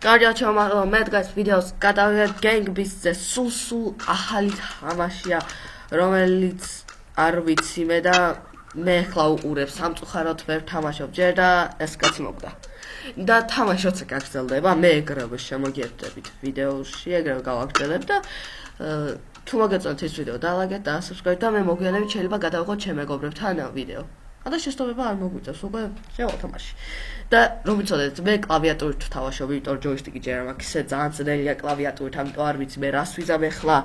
გარდაჩომა მე დღეს ვიდეოს გადავიღებ Gang Beasts-ზე სულ ახალი თამაშია რომელიც არ ვიცი მე და მე ახლა უყურებ სამწუხაროდ ვერ თამაშობ ჯერ და ეს კაცი მოკდა და თამაში როცა გაგრძელდება მე ეგრევე შემოგიერთდებით ვიდეოში ეგრევე გავაგრძელებ და თუ მოგეწონათ ეს ვიდეო დალაგეთ და subscribe და მე მოგვიანებით შეიძლება გადავიღოთ ჩემ მეგობრებთან ვიდეო და შესტოვება არ მოგვიწევს უკვე შევათამაში და რომ ვიცოდეთ მე კლავიატურით ვთამაშობ იმიტომ ჯოისტიკი ჯერ არ მაქვს ისე ძალიან ძნელია კლავიატურით ამიტომ არ ვიცი მე რას ვიზამ ახლა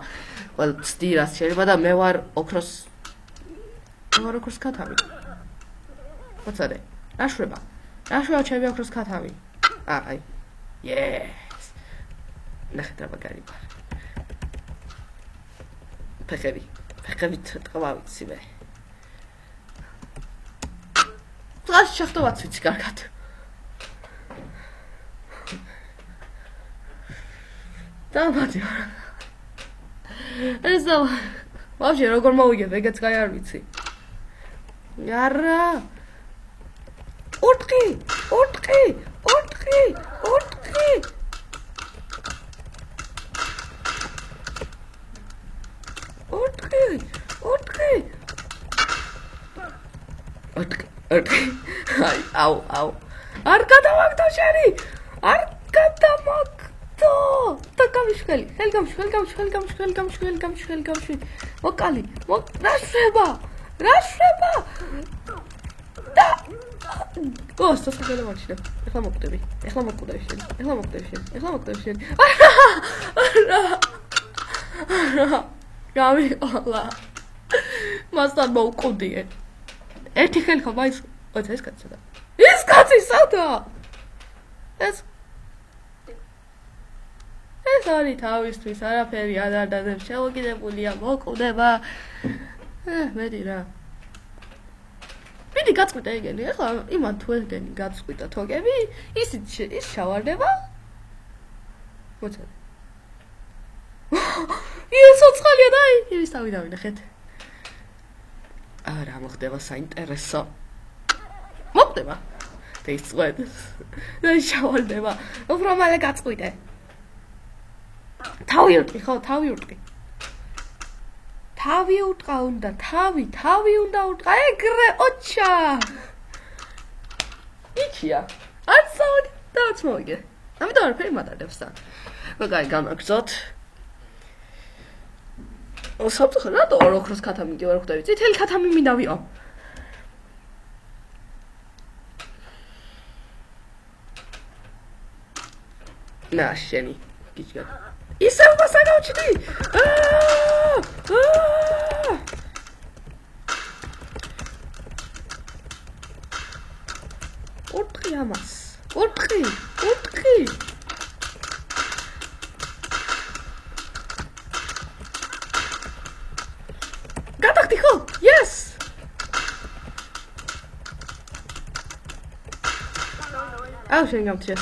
ყველა ცდი რას შეიძლება და მე ვარ ოქროს ქათავი მოწადე რა შვება ჩემი ოქროს ქათავი აი yes ნახეთ რა მაგარი ვარ ფეხებით ტყვა ვიცი მე Las шахтовать ვიცი კარგად. დავადი. ეს ვაფშე როგორ მოვიგებ, ეგეც კაი არ ვიცი. არა. ორტყი. Au. Ar გადავაგდო შენი. არ გადავაგდო. და გამიშხელი. ხელგამშველი. მოკალი. რა შვება? და გოსტოს გადავარჩინე. ეხლა მოკვდები შენ. არა. გამიყოლა. მასთან მოვკვდიე. ერთი ხელი ხო მაინც ოცა ეს კაცი სადა. ეს კაცი სადა? ეს არის თავისთვის არაფერი არ დადებს შევოკიდებულია მოკვდება. მედი რა. მიდი გაწყვიტე ეგენი. ეხლა იმან თუ ეგენი გაწყვიტა თოგები, ის შავარდება. მოცა. ის ოცხალია და ის თავი დავინახეთ. არა მოხდება საინტერესო. მოხდება. და ის წვედეს. და შავარდება. უფრო მალე გაწყვიტე. თავი უტყა უნდა, თავი უნდა უტყა, ეგრე, ოჩა. იჩია. არცაოდ დააც მოვიგე. ამიტომ არაფერი მატარებს და. მაგარი გამაგზოთ. სამწუხაროდ რატო ოქროს ქათამი კი ვერ ხვდები? წითელი ქათამი მინდა ვიყო. ნა შენი გიჩგა. ისევ მასაგავჩდი. ორტყი ამას. ორტყი. გადახდი ხო? Yes. აუ შენ გამჩე.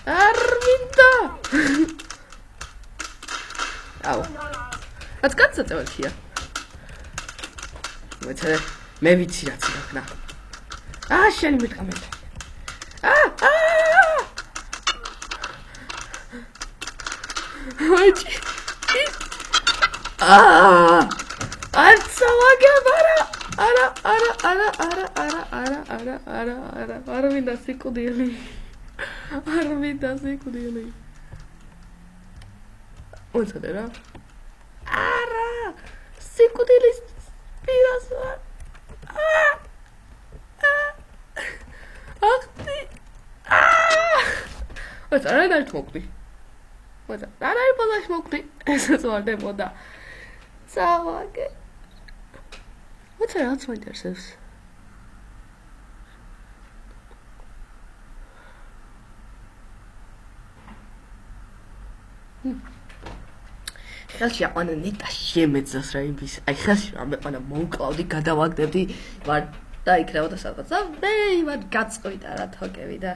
არ მინდა. აუ. რაც კაცაწევალია. მოიცადე, მე ვიცი რაც იქნა. შენი მეთქამეთ. მოიჭი. არა მინდა სიკვდილი. მოწადე რა. არა სიკვდილის პირას ვარ. ახტი. მოწადე რა დაით მოკვდი. რა იპოზაში მოკვდი. ესეც ვარდებოდა. წავაგე. მოწადე რაც მოინტერესებს. ხელში აყვანა ნეტა შემეძას რა იმის. აი ხელში რა მეყვანა მოვკლავდი, გადავაგდებდი, ვარ და იქნებოდა სადღაც. და მე იმად გაწყვიტა რა თოკები და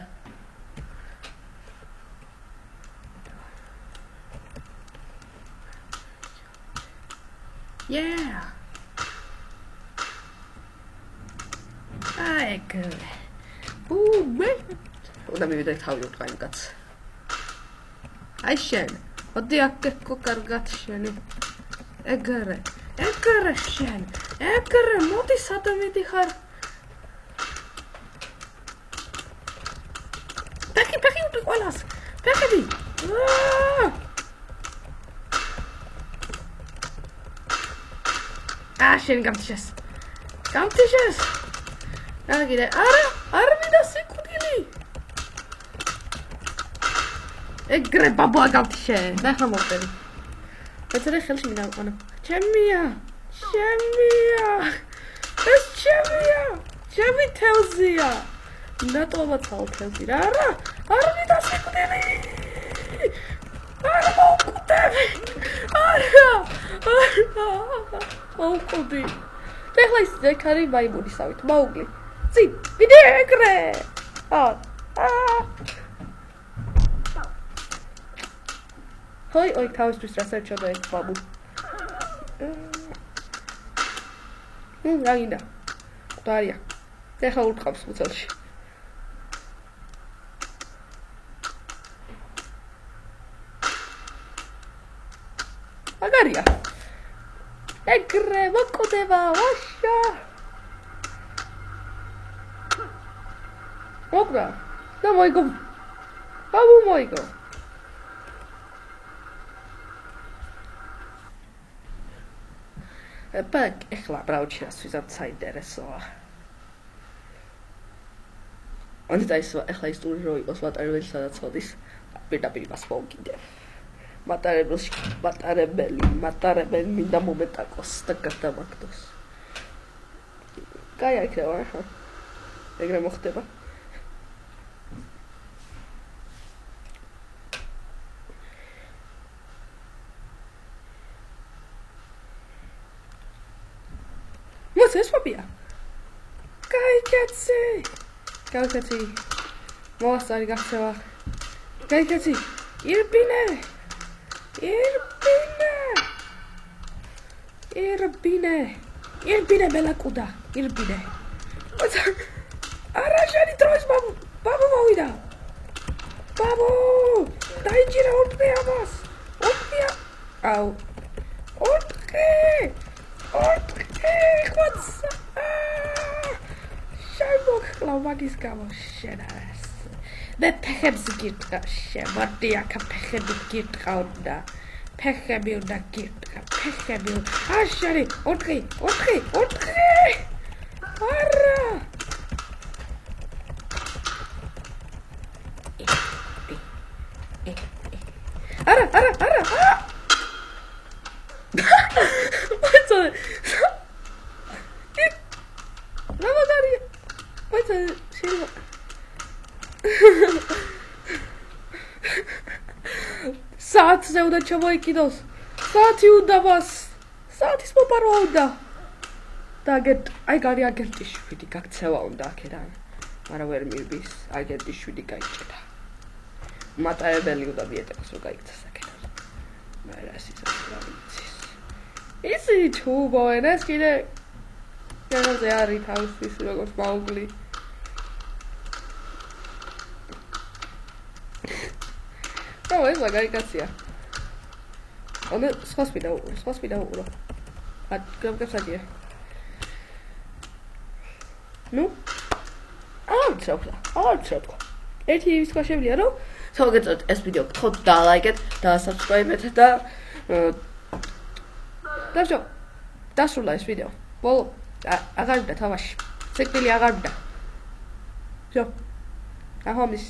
Yeah. Ai, good. Ooh, man. Let me take how you try and cut. აი შენ. მოდი აქ გეკო კარგად შენი. ეგრე შენ. ეგრე მოდი სადამიდი ხარ. ფეხი უყი ყველას. ფეხები. შენ გამთიშეს. აგირე, არა მინდა სიკვდილი. ეგრე ბაბა გამთიშე. ნახა მოვწერი. ეცერე ხელში მინდა ვიყანო. ჩემია. ეს ჩემია. ჩემი თევზია. ნატოვა თევზი რა. არა მინდა სიკვდილი. არა მოვკვდები. არა. მოვკვდი. ეხლა ის ზექარი მაიმუნისავით მოუგლი. წინ ვიდე ეგრე. Ой, თავისთვის რა საერთოდ ეს ბაბუ. რა გინდა? დარია. ეხლა ურტყავს უცელში. აგარია. ეგრე მოკვდება, ვაშა. მოკდა. და მოიგო. ბაბუ მოიგო. ეხლა ბრაუჩიას ვიზამ საინტერესოა. ანდა ეხლა ის ტური რო იყოს მატარებელი სადაც ხოდის. პირდაპირ მას მოვკიდე. მატარებელი მინდა მომეტაკოს და გადამაგდოს. კაი იქნება ახლა. ეგრე მოხდება. ეს ფობია. კაი კაცი. მოასწარი გახსევა. კაი კაცი. ირბინე ბელაკუდა. ირბინე. არა შენი დროის ბაბუ მოვიდა. ბაბუ დაიჭირა ორტყი ამას. აუ. ორტყი. What's შენ მაგის გამო შენ არის. მე ფეხებს გიტყა შენ, მოდი აქ ფეხები გიტყავდა. ფეხები უნდა გიტყა, ფეხები. შენი, ორტყი. არა. არა. საათზე უნდა ჩამოიკიდოს. საათი უნდა მას. საათის მოპარვა უნდა. და აი გარი აგენტი 7 გაქცევა უნდა აქედან. მაგრამ ვერ მივდის. აგენტი 7 გაიჭედა. მატარებელი უნდა მიეტევოს რომ გაიქცეს აქედან. მაგრამ ეს ისე რა ვიცის. ისი ჩუბო ეს კიდე განაზე არის თავისთვის როგორც მაუგლი. ეს მაგარიკაცია. ანუ სხვას მიდა უყურო. გამგებსადია. ნუ? არცრავ. ერთი ის თქვა შემიძლია რომ საგეწოთ ეს ვიდეო გთხოვთ და ლაიკეთ და subscribe-ეთ და დავშო. დასრულა ეს ვიდეო. ბოლო აღარ მიდა თამაში. სიკვდილი აღარ მიდა. всё. ახლა მის